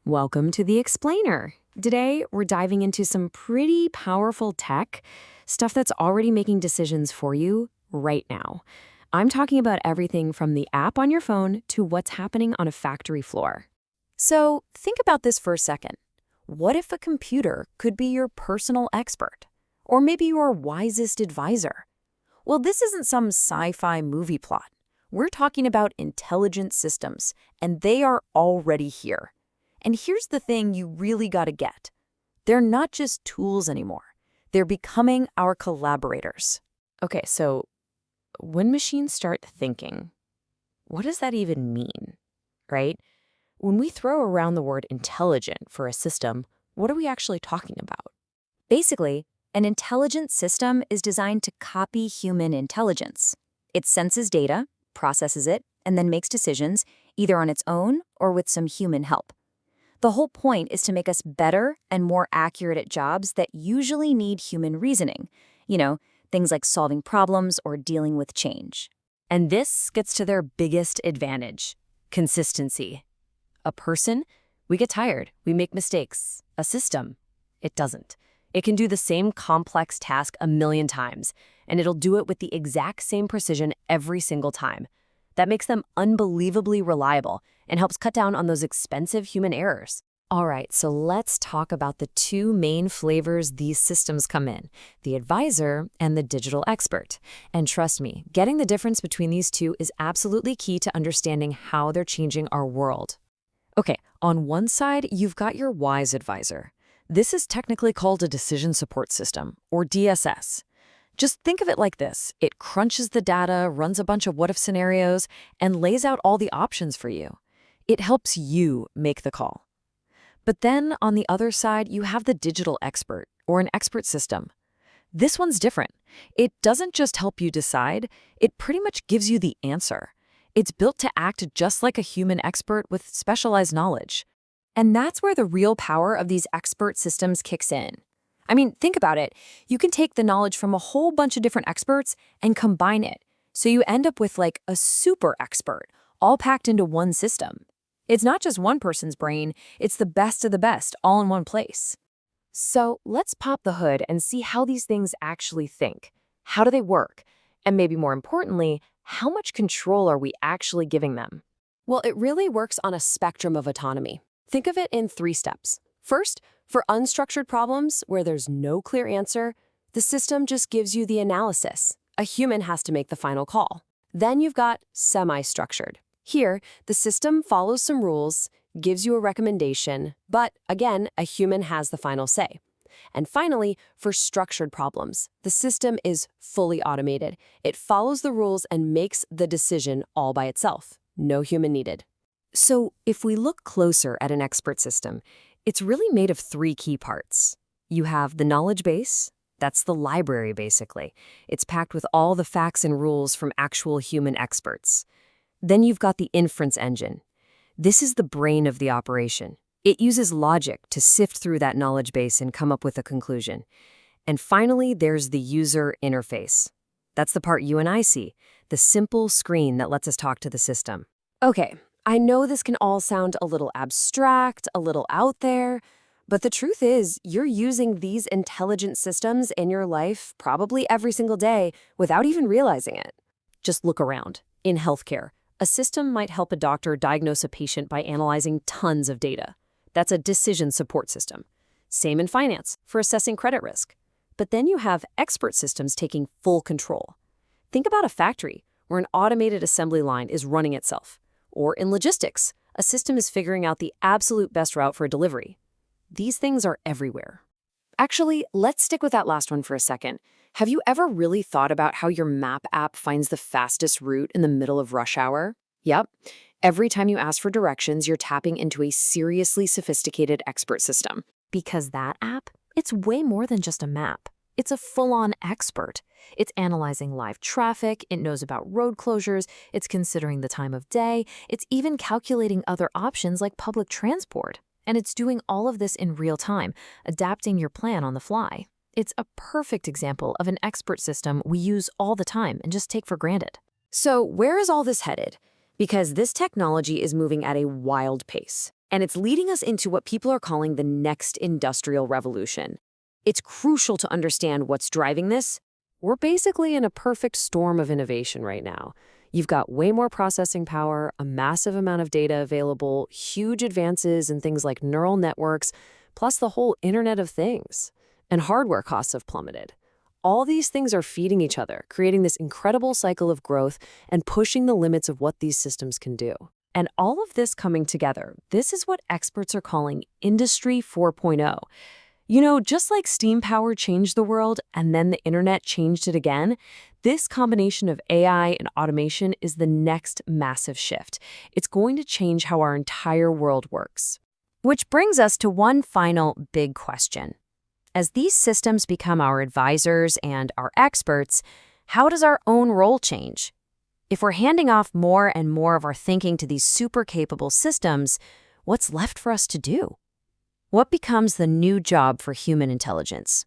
Welcome to the Explainer. Today, we're diving into some pretty powerful tech, stuff that's already making decisions for you right now. I'm talking about everything from the app on your phone to what's happening on a factory floor. So think about this for a second. What if a computer could be your personal expert? Or maybe your wisest advisor? Well, this isn't some sci-fi movie plot. We're talking about intelligent systems, and they are already here. And here's the thing you really gotta get. They're not just tools anymore. They're becoming our collaborators. Okay, so when machines start thinking, what does that even mean, right? When we throw around the word intelligent for a system, what are we actually talking about? Basically, an intelligent system is designed to copy human intelligence. It senses data, processes it, and then makes decisions, either on its own or with some human help. The whole point is to make us better and more accurate at jobs that usually need human reasoning. Things like solving problems or dealing with change. And this gets to their biggest advantage: consistency. A person, we get tired, we make mistakes. A system, it doesn't. It can do the same complex task a million times, and it'll do it with the exact same precision every single time. That makes them unbelievably reliable and helps cut down on those expensive human errors. All right, so let's talk about the two main flavors these systems come in: the advisor and the digital expert. And trust me, getting the difference between these two is absolutely key to understanding how they're changing our world. Okay, on one side, you've got your wise advisor. This is technically called a decision support system, or DSS. Just think of it like this. It crunches the data, runs a bunch of what-if scenarios, and lays out all the options for you. It helps you make the call. But then, on the other side, you have the digital expert, or an expert system. This one's different. It doesn't just help you decide, it pretty much gives you the answer. It's built to act just like a human expert with specialized knowledge. And that's where the real power of these expert systems kicks in. I mean, think about it. You can take the knowledge from a whole bunch of different experts and combine it. So you end up with like a super expert, all packed into one system. It's not just one person's brain, it's the best of the best, all in one place. So let's pop the hood and see how these things actually think. How do they work? And maybe more importantly, how much control are we actually giving them? Well, it really works on a spectrum of autonomy. Think of it in 3 steps. First, for unstructured problems where there's no clear answer, the system just gives you the analysis. A human has to make the final call. Then you've got semi-structured. Here, the system follows some rules, gives you a recommendation, but again, a human has the final say. And finally, for structured problems, the system is fully automated. It follows the rules and makes the decision all by itself. No human needed. So if we look closer at an expert system, it's really made of 3 key parts. You have the knowledge base. That's the library, basically. It's packed with all the facts and rules from actual human experts. Then you've got the inference engine. This is the brain of the operation. It uses logic to sift through that knowledge base and come up with a conclusion. And finally, there's the user interface. That's the part you and I see, the simple screen that lets us talk to the system. Okay, I know this can all sound a little abstract, a little out there, but the truth is you're using these intelligent systems in your life probably every single day without even realizing it. Just look around. In healthcare, a system might help a doctor diagnose a patient by analyzing tons of data. That's a decision support system. Same in finance, for assessing credit risk. But then you have expert systems taking full control. Think about a factory where an automated assembly line is running itself. Or in logistics, a system is figuring out the absolute best route for a delivery. These things are everywhere. Actually, let's stick with that last one for a second. Have you ever really thought about how your map app finds the fastest route in the middle of rush hour? Yep. Every time you ask for directions, you're tapping into a seriously sophisticated expert system. Because that app, it's way more than just a map. It's a full-on expert. It's analyzing live traffic, it knows about road closures, it's considering the time of day, it's even calculating other options like public transport. And it's doing all of this in real time, adapting your plan on the fly. It's a perfect example of an expert system we use all the time and just take for granted. So where is all this headed? Because this technology is moving at a wild pace. And it's leading us into what people are calling the next industrial revolution. It's crucial to understand what's driving this. We're basically in a perfect storm of innovation right now. You've got way more processing power, a massive amount of data available, huge advances in things like neural networks, plus the whole Internet of Things. And hardware costs have plummeted. All these things are feeding each other, creating this incredible cycle of growth and pushing the limits of what these systems can do. And all of this coming together, this is what experts are calling Industry 4.0. You know, just like steam power changed the world and then the internet changed it again, this combination of AI and automation is the next massive shift. It's going to change how our entire world works. Which brings us to one final big question. As these systems become our advisors and our experts, how does our own role change? If we're handing off more and more of our thinking to these super capable systems, what's left for us to do? What becomes the new job for human intelligence?